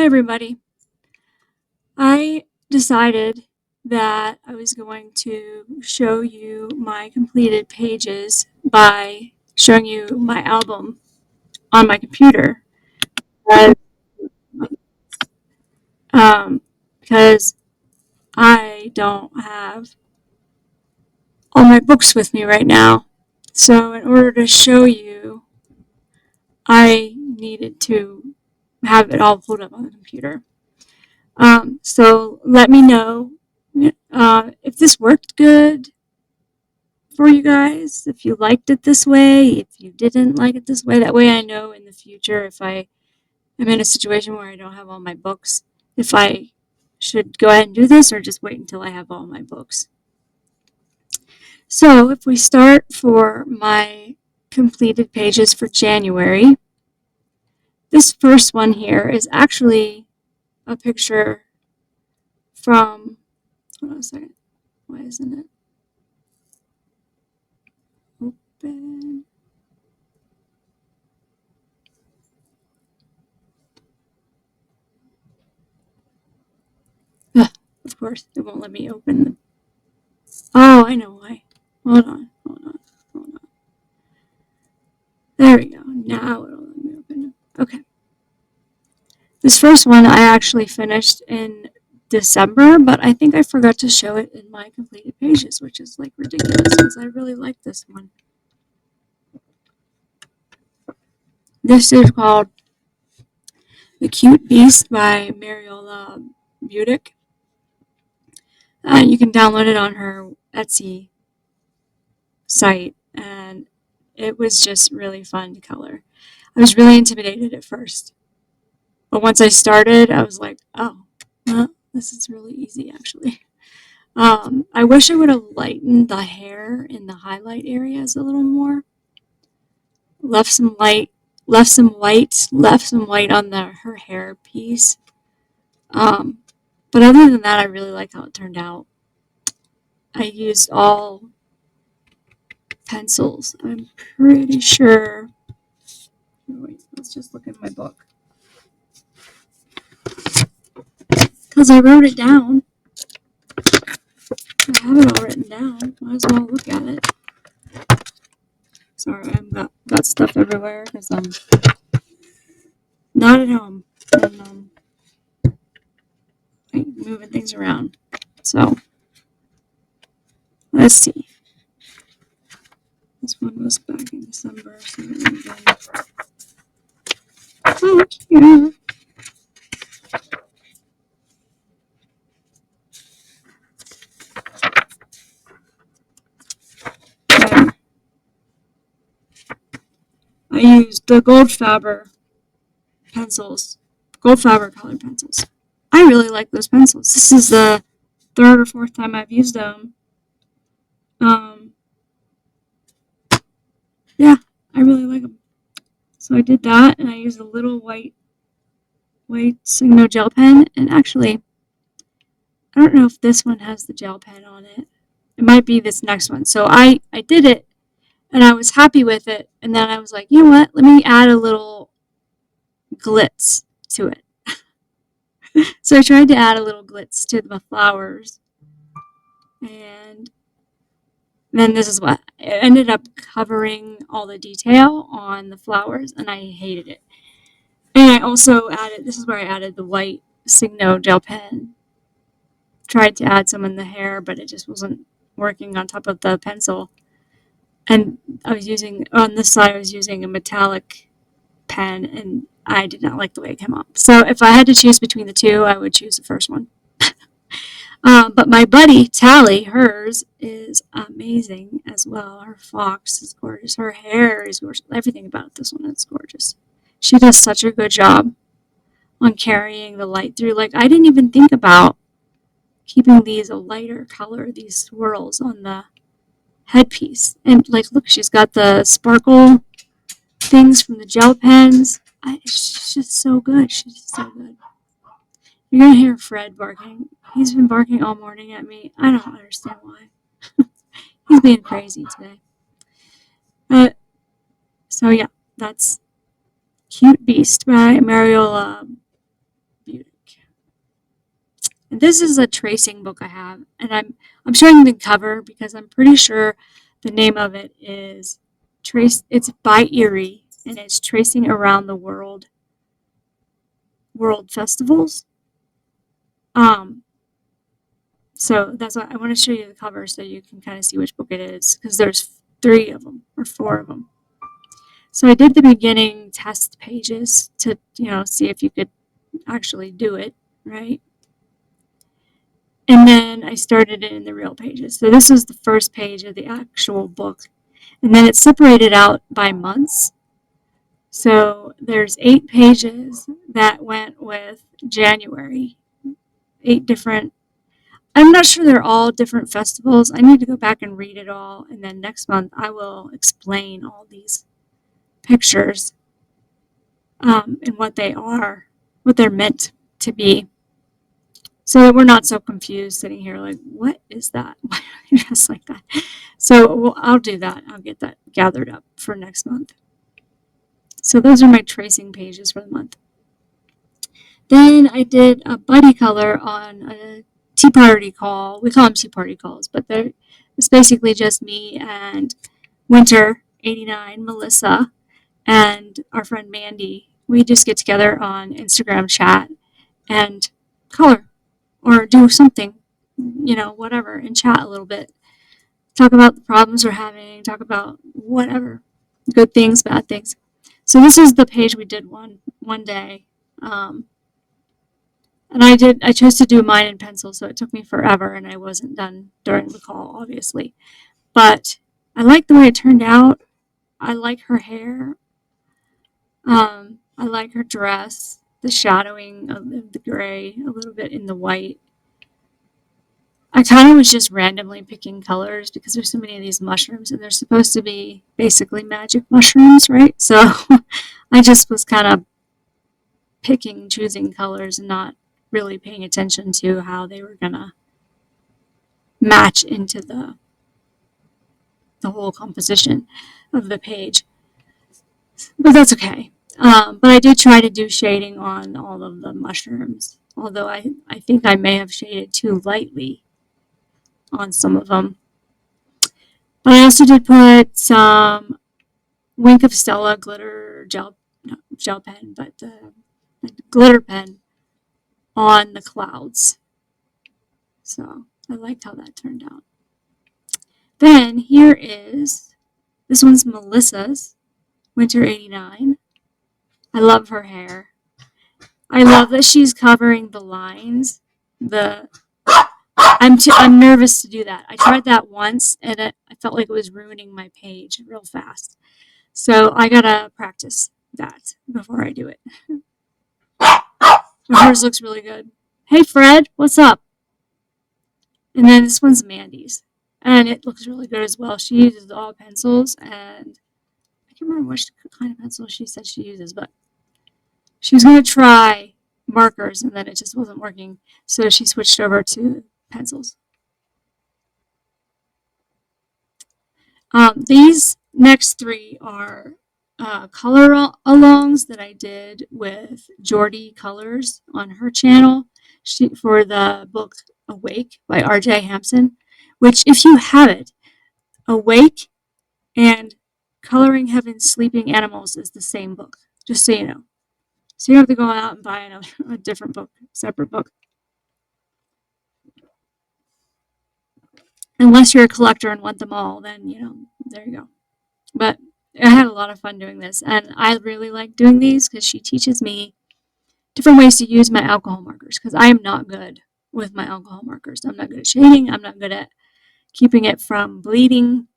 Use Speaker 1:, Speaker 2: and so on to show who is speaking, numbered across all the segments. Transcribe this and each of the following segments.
Speaker 1: Hi, everybody. I decided that I was going to show you my completed pages by showing you my album on my computer. Uh, because I don't have all my books with me right now. So, in order to show you, I needed to have it all pulled up on the computer. So, let me know if this worked good for you guys, if you liked it this way, if you didn't like it this way. That way I know in the future if I am in a situation where I don't have all my books, if I should go ahead and do this or just wait until I have all my books. So if we start for my completed pages for January, this first one here is actually a picture from, hold on a second, why isn't it open? Ugh, of course, it won't let me open the. Oh, I know why. Hold on. There we go. Now it'll let me open it. Okay. This first one I actually finished in December, but I think I forgot to show it in my completed pages, which is like ridiculous because I really like this one. This is called The Cute Beast by Mariola Budick. You can download it on her Etsy site, and it was just really fun to color. I was really intimidated at first, but once I started, I was like, oh, well, this is really easy actually. I wish I would have lightened the hair in the highlight areas a little more. Left some light, left some white on her hair piece. But other than that, I really like how it turned out. I used all pencils. I'm pretty sure. Wait, let's just look at my book. Because I wrote it down. I have it all written down. Might as well look at it. Sorry, I've got stuff everywhere because I'm not at home. And moving things around. So, let's see. This one was back in December. So oh, yeah. Okay. I used the Goldfaber pencils. Goldfaber colored pencils. I really like those pencils. This is the third or fourth time I've used them. Yeah, I really like them. So I did that, and I used a little white Signo gel pen. And actually, I don't know if this one has the gel pen on it. It might be this next one. So I did it, and I was happy with it. And then I was like, you know what? Let me add a little glitz to it. So I tried to add a little glitz to the flowers. And then this is what it ended up covering all the detail on the flowers, and I hated it. And I also added, this is where I added the white Signo gel pen. Tried to add some in the hair, but it just wasn't working on top of the pencil. And I was using, on this side, I was using a metallic pen, and I did not like the way it came up. So if I had to choose between the two, I would choose the first one. But my buddy, Tally, hers is amazing as well. Her fox is gorgeous. Her hair is gorgeous. Everything about this one is gorgeous. She does such a good job on carrying the light through. Like, I didn't even think about keeping these a lighter color, these swirls on the headpiece. And, like, look, she's got the sparkle things from the gel pens. She's just so good. She's just so good. You're going to hear Fred barking. He's been barking all morning at me. I don't understand why. He's being crazy today. So, yeah, that's Cute Beast by Mariola And this is a tracing book I have, and I'm showing the cover because I'm pretty sure the name of it is Trace. It's by Erie, and it's tracing around the world festivals. Um, so that's why I want to show you the cover so you can kind of see which book it is, because there's 3 of them or 4 of them. So I did the beginning test pages to, see if you could actually do it, right? And then I started it in the real pages. So this was the first page of the actual book. And then it's separated out by months. So there's 8 pages that went with January. 8 different, I'm not sure they're all different festivals. I need to go back and read it all. And then next month I will explain all these pictures, and what they are, what they're meant to be. So that we're not so confused sitting here like, what is that? Why are you dressed like that? So I'll do that. I'll get that gathered up for next month. So those are my tracing pages for the month. Then I did a buddy color on a tea party call. We call them tea party calls, but it's basically just me and Winter 89, Melissa, and our friend Mandy. We just get together on Instagram chat and color or do something, whatever, and chat a little bit. Talk about the problems we're having, talk about whatever, good things, bad things. So this is the page we did one day. And I chose to do mine in pencil, so it took me forever, and I wasn't done during the call, obviously. But I like the way it turned out. I like her hair. I like her dress, the shadowing of the gray, a little bit in the white. I kind of was just randomly picking colors because there's so many of these mushrooms, and they're supposed to be basically magic mushrooms, right? So I just was kind of choosing colors and not really paying attention to how they were gonna match into the whole composition of the page. But that's okay. But I did try to do shading on all of the mushrooms, although I think I may have shaded too lightly on some of them. But I also did put some Wink of Stella glitter gel pen, but glitter pen on the clouds. So I liked how that turned out. Then here is, this one's Melissa's, Winter 89. I love her hair. I love that she's covering the lines. I'm nervous to do that. I tried that once, and I felt like it was ruining my page real fast. So I gotta practice that before I do it. Hers looks really good. Hey Fred, what's up? And then this one's Mandy's, and it looks really good as well. She uses all pencils, and I can't remember which kind of pencil she said she uses, but she was going to try markers, and then it just wasn't working, so she switched over to pencils. These next 3 are color alongs that I did with juliet.colors on her channel for the book Awake by R.J. Hampson, which, if you have it, Awake and Coloring Heaven's Sleeping Animals is the same book, just so you know. So you don't have to go out and buy a different book, separate book. Unless you're a collector and want them all, then, there you go. But I had a lot of fun doing this, and I really like doing these because she teaches me different ways to use my alcohol markers, because I am not good with my alcohol markers. I'm not good at shading. I'm not good at keeping it from bleeding.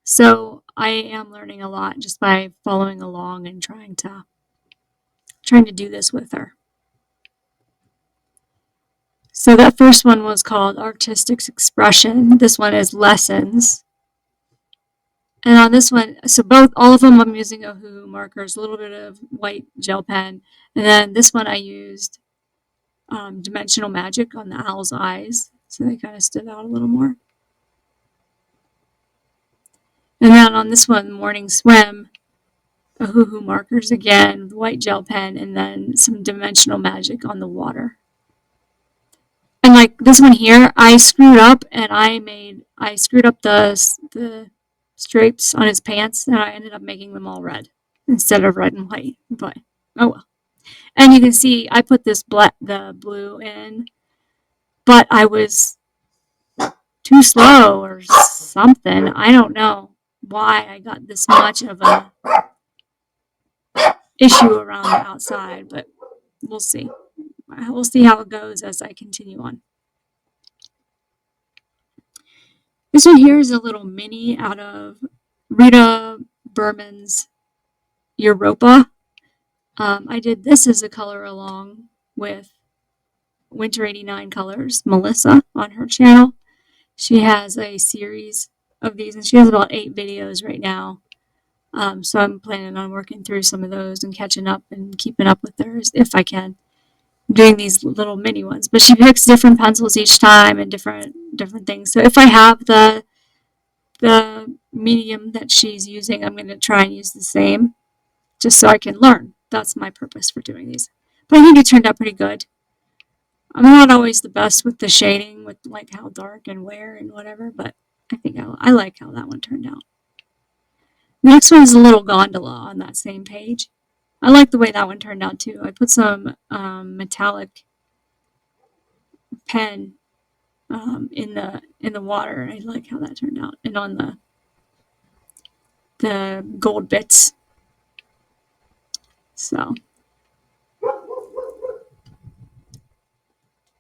Speaker 1: So I am learning a lot just by following along and trying to do this with her. So that first one was called Artistic Expression. This one is Lessons. And on this one, so all of them I'm using Ohuhu markers, a little bit of white gel pen. And then this one I used Dimensional Magic on the owl's eyes. So they kind of stood out a little more. And then on this one, Morning Swim, Ohuhu markers again, white gel pen, and then some Dimensional Magic on the water. And like this one here, I screwed up and I screwed up the stripes on his pants and I ended up making them all red instead of red and white. But oh well. And you can see I put the blue in, but I was too slow or something. I don't know why I got this much of a issue around the outside, but we'll see. We'll see how it goes as I continue on. This one here is a little mini out of Rita Berman's Europa. I did this as a color along with Winter 89 Colors, Melissa, on her channel. She has a series of these, and she has about 8 videos right now. So I'm planning on working through some of those and catching up and keeping up with hers if I can. Doing these little mini ones, but she picks different pencils each time and different things. So if I have the medium that she's using, I'm going to try and use the same just so I can learn. That's my purpose for doing these. But I think it turned out pretty good. I'm not always the best with the shading, with like how dark and where and whatever, but I think I like how that one turned out. The next one is a little gondola on that same page. I like the way that one turned out too. I put some metallic pen in the water. I like how that turned out, and on the gold bits. So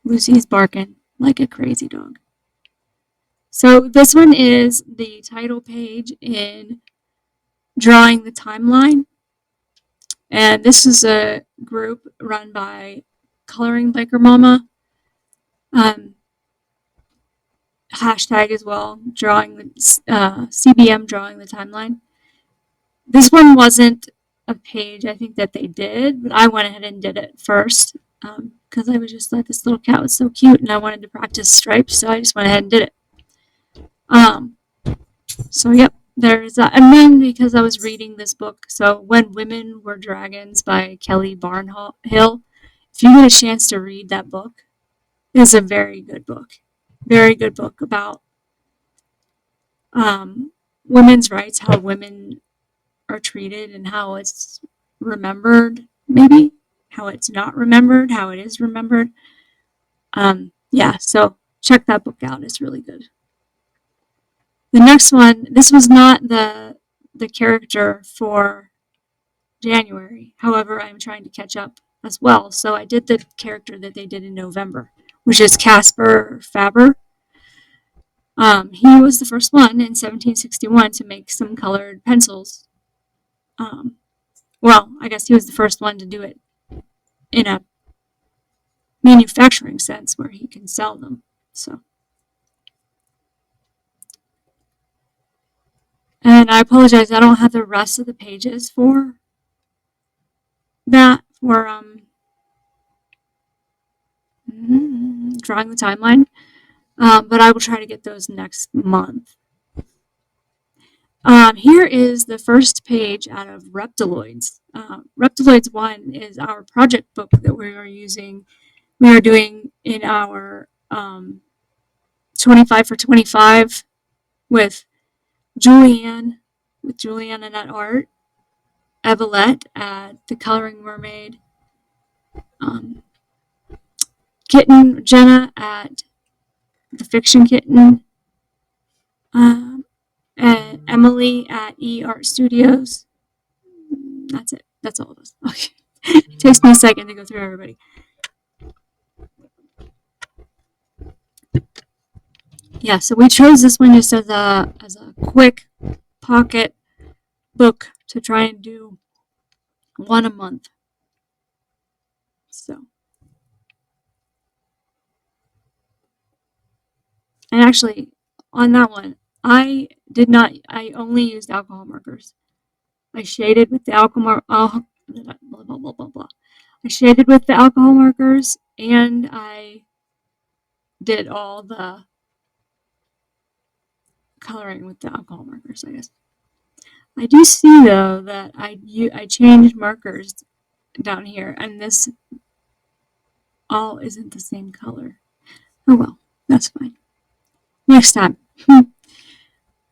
Speaker 1: Lucy's barking like a crazy dog. So this one is the title page in Drawing the Timeline, and this is a group run by Coloring Biker Mama. Hashtag as well, drawing the CBM Drawing the Timeline. This one wasn't a page I think that they did, but I went ahead and did it first because I was just like, this little cat was so cute and I wanted to practice stripes, so I just went ahead and did it. So yep, there's that. And then because I was reading this book, so When Women Were Dragons by Kelly Barnhill, if you get a chance to read that book, it is a very good book. Very good book about women's rights, how women are treated and how it's remembered, maybe how it's not remembered, how it is remembered. Yeah, so check that book out. It's really good. The next one, this was not the character for January. However, I'm trying to catch up as well. So I did the character that they did in November, which is Caspar Faber. He was the first one in 1761 to make some colored pencils. Well, I guess he was the first one to do it in a manufacturing sense where he can sell them. So, and I apologize, I don't have the rest of the pages for that for drawing the timeline, but I will try to get those next month. Here is the first page out of Reptiloids. Reptiloids 1 is our project book that we are using. We are doing in our 25 for 25 with Julianne, with Julianne at Art, Evelette at The Coloring Mermaid, Kitten Jenna at The Fiction Kitten, and Emily at E Art Studios. That's it. That's all of us. Okay. It takes me a second to go through everybody. Yeah, so we chose this one just as a quick pocket book to try and do one a month. So, and actually, on that one, I only used alcohol markers. I shaded with the alcohol blah, blah, blah, blah, blah. I shaded with the alcohol markers and I did all the coloring with the alcohol markers, I guess. I do see though that I changed markers down here and this all isn't the same color. Oh well, that's fine. Next time.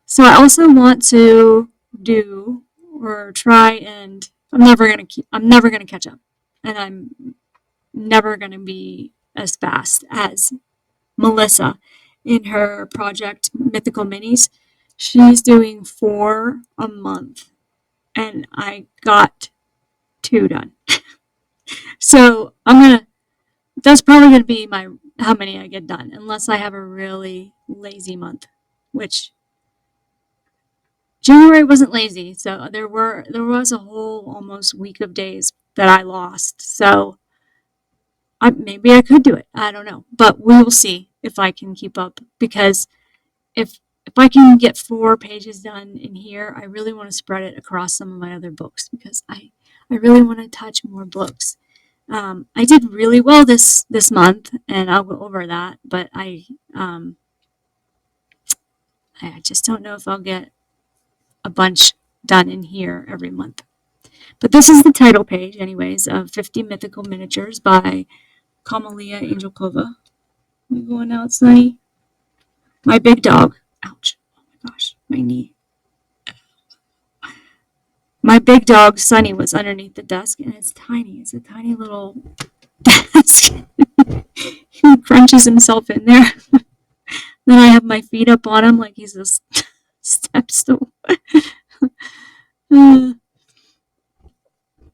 Speaker 1: So I also want to do or try and I'm never gonna catch up. And I'm never gonna be as fast as Melissa in her project Mythical Minis. She's doing 4 a month and I got 2 done. So that's probably gonna be my how many I get done, unless I have a really lazy month, which January wasn't lazy, so there was a whole almost week of days that I lost. So maybe I could do it. I don't know, but we will see if I can keep up because if I can get 4 pages done in here, I really want to spread it across some of my other books because I really want to touch more books. I did really well this month, and I'll go over that. But I just don't know if I'll get a bunch done in here every month. But this is the title page, anyways, of 50 Mythical Miniatures by Kamalia Angelkova. We going out, Sunny? My big dog. Ouch. Oh my gosh, my knee. My big dog, Sunny, was underneath the desk, and it's tiny. It's a tiny little desk. He crunches himself in there. Then I have my feet up on him like he's a step stool.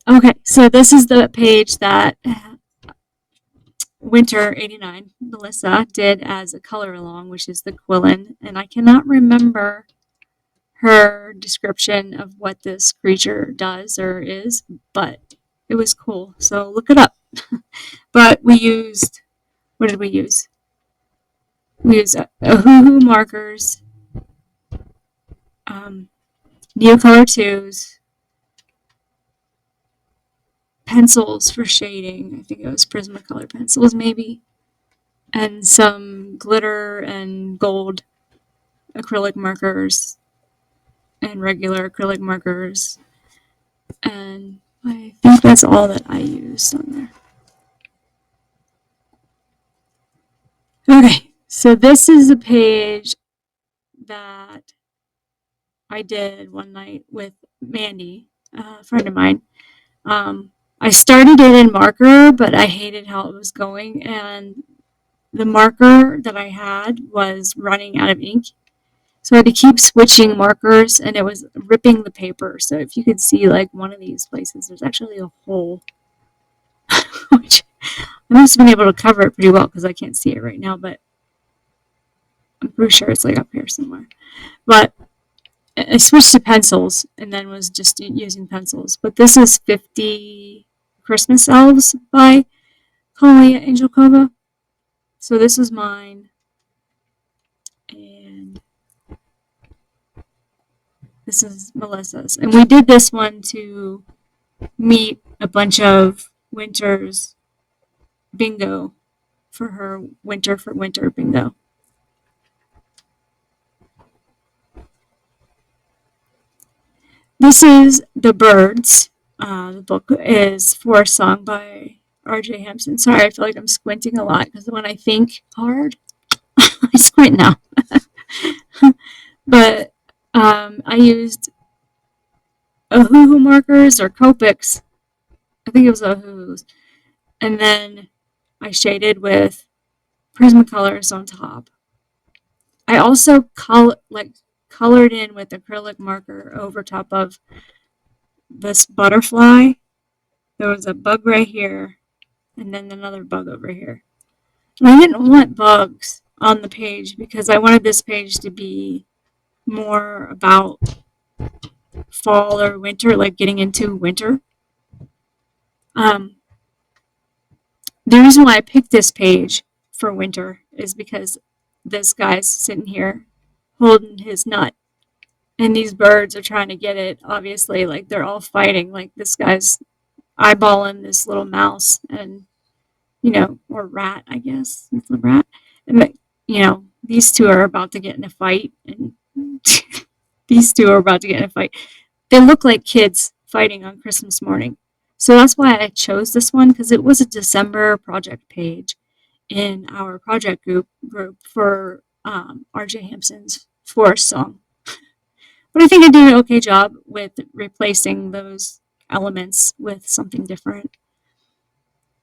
Speaker 1: Okay, so this is the page that Winter 89, Melissa, did as a color along, which is the Quillen, and I cannot remember her description of what this creature does or is, but it was cool, so look it up. But what did we use? We used Ohuhu markers, Neocolor 2s, pencils for shading. I think it was Prismacolor pencils, maybe, and some glitter and gold acrylic markers and regular acrylic markers. And I think that's all that I used on there. Okay, so this is a page that I did one night with Mandy, a friend of mine. I started it in marker, but I hated how it was going, and the marker that I had was running out of ink. So I had to keep switching markers, and it was ripping the paper. So if you could see, like, one of these places, there's actually a hole, which I must have been able to cover it pretty well because I can't see it right now, but I'm pretty sure it's, like, up here somewhere. But I switched to pencils and then was just using pencils. But this is 50 Christmas Elves by Kalia Angelkova. So this is mine. And this is Melissa's. And we did this one to meet a bunch of Winter's bingo for her Winter for Winter bingo. This is The Birds. The book is for a song by R.J. Hampson. Sorry, I feel like I'm squinting a lot because when I think hard, I squint now. But I used Ohuhu markers or Copics. I think it was Ohuhu's. And then I shaded with Prismacolors on top. I also colored in with acrylic marker over top of this butterfly. There was a bug right here, and then another bug over here. And I didn't want bugs on the page because I wanted this page to be more about fall or winter, like getting into winter. The reason why I picked this page for winter is because this guy's sitting here holding his nut, and these birds are trying to get it. Obviously, like they're all fighting. Like this guy's eyeballing this little mouse, and or rat, I guess it's a rat, and these two are about to get in a fight, and these two are about to get in a fight. They look like kids fighting on Christmas morning. So that's why I chose this one because it was a December project page. in our project group for R.J. Hampson's Forest song. But I think I did an okay job with replacing those elements with something different.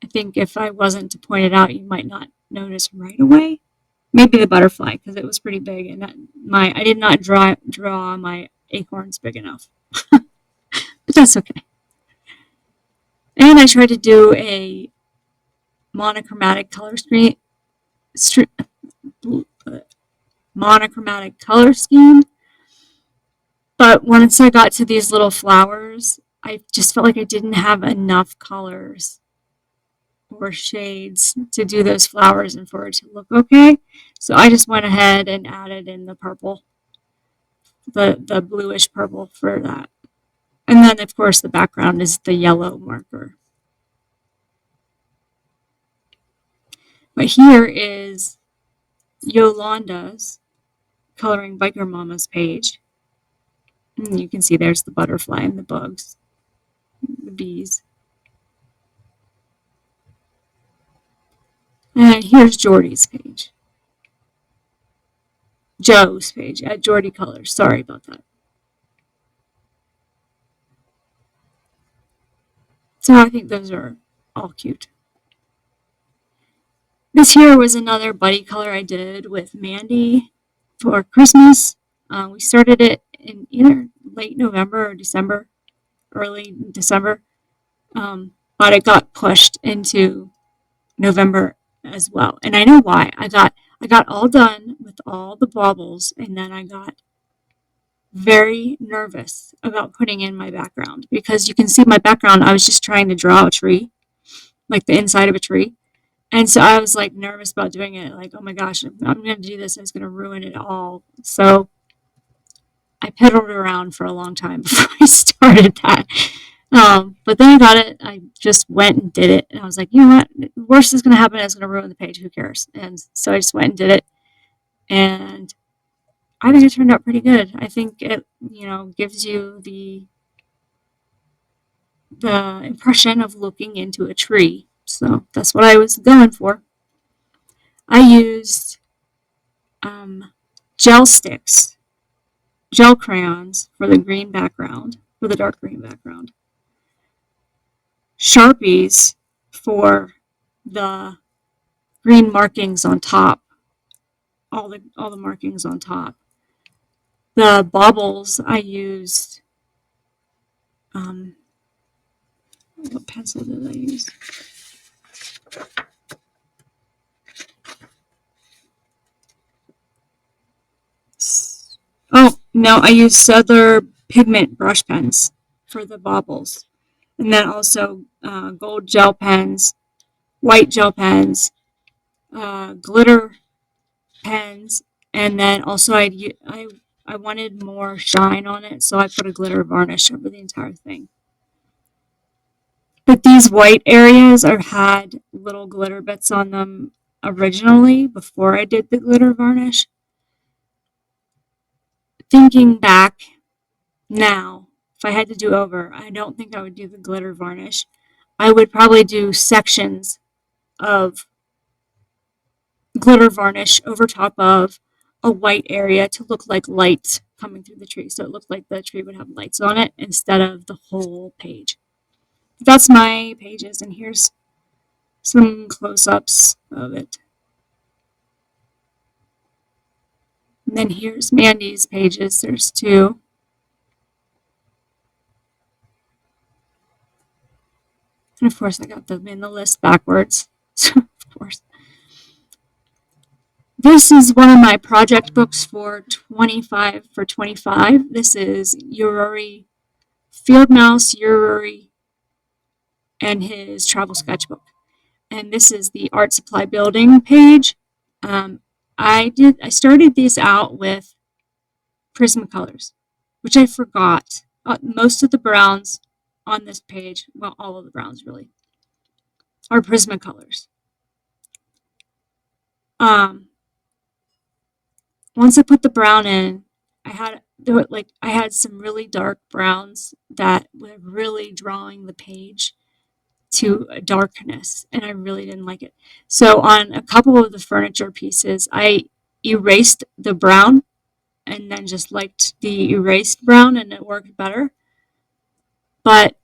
Speaker 1: I think if I wasn't to point it out, you might not notice right away. Maybe the butterfly, because it was pretty big, and I did not draw my acorns big enough, but that's okay. And I tried to do a monochromatic color screen, monochromatic color scheme. But once I got to these little flowers, I just felt like I didn't have enough colors or shades to do those flowers and for it to look okay. So I just went ahead and added in the purple, the bluish purple for that. And then, of course, the background is the yellow marker. But here is Yolanda's Coloring Biker Mama's page. And you can see there's the butterfly and the bugs, the bees. And here's Jordy's page. Joe's page at juliet.colors. Sorry about that. So I think those are all cute. This here was another buddy color I did with Mandy for Christmas. We started it in either late November or December, early December, but it got pushed into November as well. And I know why. I got all done with all the baubles, and then I got very nervous about putting in my background because you can see my background. I was just trying to draw a tree, like the inside of a tree. And so I was like nervous about doing it. Like, oh my gosh, I'm going to do this and it's going to ruin it all. So I piddled around for a long time before I started that. But then I got it. I just went and did it. And I was like, you know what? The worst is going to happen. It's going to ruin the page. Who cares? And so I just went and did it. And I think it turned out pretty good. I think it, gives you the impression of looking into a tree. So that's what I was going for. I used gel sticks, gel crayons for the green background, for the dark green background. Sharpies for the green markings on top, all the markings on top. The baubles I used, what pencil did I use? Oh, no, I used Suddler pigment brush pens for the baubles. And then also gold gel pens, white gel pens, glitter pens, and then also I wanted more shine on it, so I put a glitter varnish over the entire thing. But these white areas had little glitter bits on them originally before I did the glitter varnish. Thinking back now, if I had to do over, I don't think I would do the glitter varnish. I would probably do sections of glitter varnish over top of a white area to look like lights coming through the tree. So it looked like the tree would have lights on it instead of the whole page. That's my pages, and here's some close-ups of it. And then here's Mandy's pages. There's two. And of course, I got them in the list backwards. Of course. This is one of my project books for 25 for 25. This is Ururi, Field Mouse, Ururi, and his travel sketchbook. And this is the art supply building page. I started these out with Prismacolors, which I forgot. Most of the browns on this page, well, all of the browns really, are Prismacolors. Once I put the brown in, I had some really dark browns that were really drawing the page. to a darkness, and I really didn't like it. So on a couple of the furniture pieces, I erased the brown and then just liked the erased brown, and it worked better. But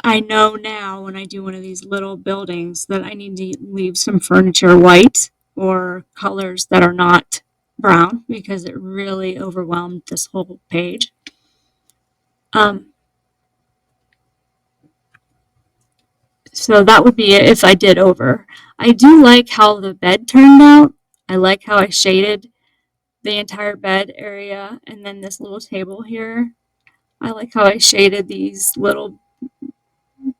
Speaker 1: I know now when I do one of these little buildings that I need to leave some furniture white or colors that are not brown because it really overwhelmed this whole page. Um, so that would be it if I did over. I do like how the bed turned out. I like how I shaded the entire bed area and then this little table here. I like how I shaded these little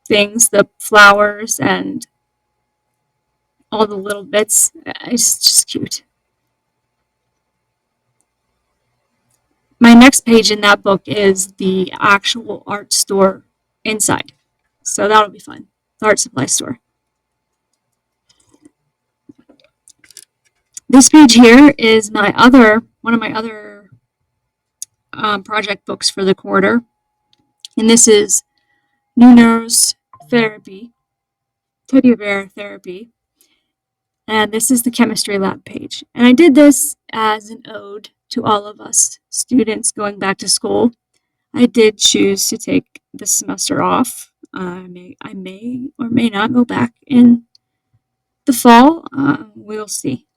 Speaker 1: things, the flowers and all the little bits. It's just cute. My next page in that book is the actual art store inside. So that'll be fun. The art supply store. This page here is one of my other project books for the quarter. And this is Nuno's Therapy, Teddy Bear Therapy. And this is the chemistry lab page. And I did this as an ode to all of us students going back to school. I did choose to take the semester off. I may or may not go back in the fall. We'll see.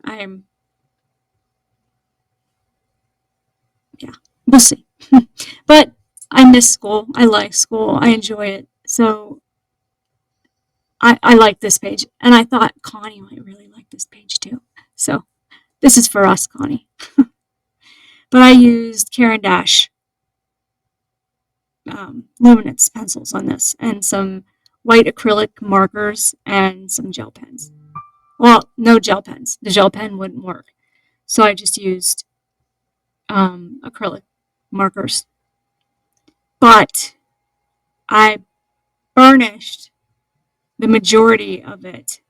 Speaker 1: We'll see. But I miss school. I like school. I enjoy it. So I like this page. And I thought Connie might really like this page too. So this is for us, Connie. But I used Caran d'Ache luminance pencils on this and some white acrylic markers and some gel pens. Well, no gel pens. The gel pen wouldn't work. So I just used acrylic markers. But I burnished the majority of it,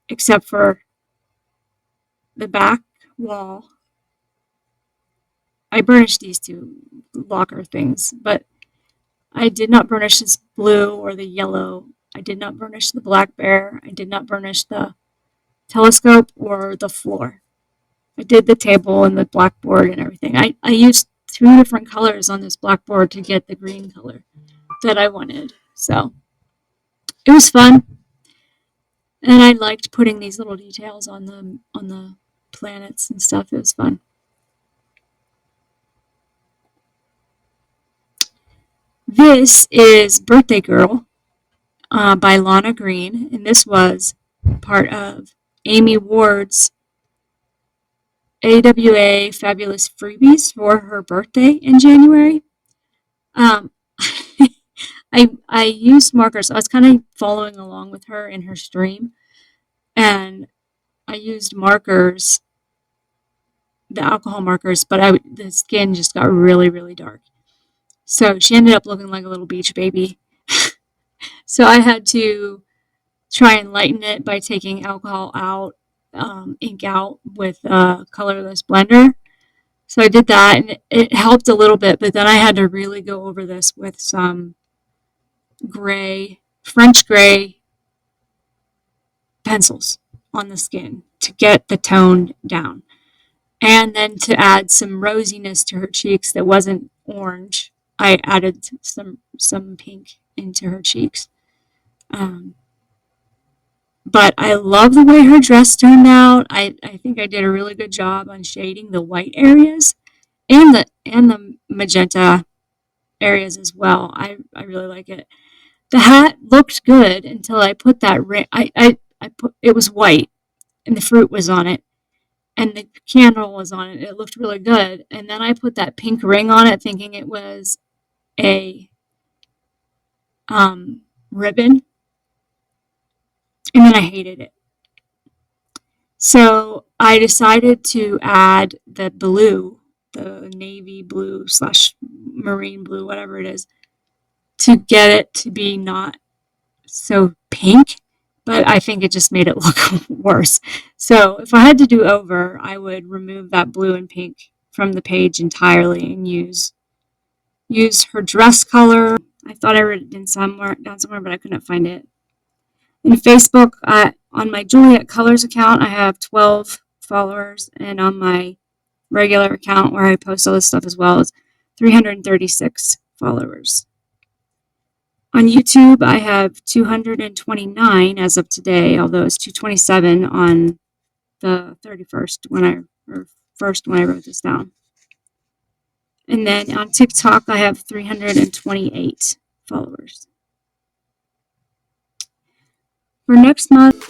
Speaker 1: except for the back wall. I burnished these two locker things, but I did not burnish this blue or the yellow. I did not burnish the black bear. I did not burnish the telescope or the floor. I did the table and the blackboard and everything. I used 2 different colors on this blackboard to get the green color that I wanted. So it was fun. And I liked putting these little details on the planets and stuff. It was fun. This is Birthday Girl by Lana Green, and this was part of Amy Ward's AWA Fabulous Freebies for her birthday in January. Um, I used markers. I was kind of following along with her in her stream, and I used markers, the alcohol markers, but the skin just got really, really dark. So she ended up looking like a little beach baby. So I had to try and lighten it by taking alcohol out, ink out with a colorless blender. So I did that, and it helped a little bit, but then I had to really go over this with some French gray pencils on the skin to get the tone down. And then to add some rosiness to her cheeks that wasn't orange, I added some pink into her cheeks. But I love the way her dress turned out. I think I did a really good job on shading the white areas and the magenta areas as well. I really like it. The hat looked good until I put that ring. I put it was white and the fruit was on it and the candle was on it. It looked really good. And then I put that pink ring on it thinking it was a ribbon. And then I hated it. So I decided to add the blue, the navy blue / marine blue, whatever it is, to get it to be not so pink, but I think it just made it look worse. So if I had to do over, I would remove that blue and pink from the page entirely and use her dress color. I thought I wrote it down somewhere, but I couldn't find it. In Facebook, on my Juliet.colors account, I have 12 followers, and on my regular account where I post all this stuff as well, is 336 followers. On YouTube, I have 229 as of today, although it's 227 on the 31st when I wrote this down. And then on TikTok, I have 328 followers. For next month,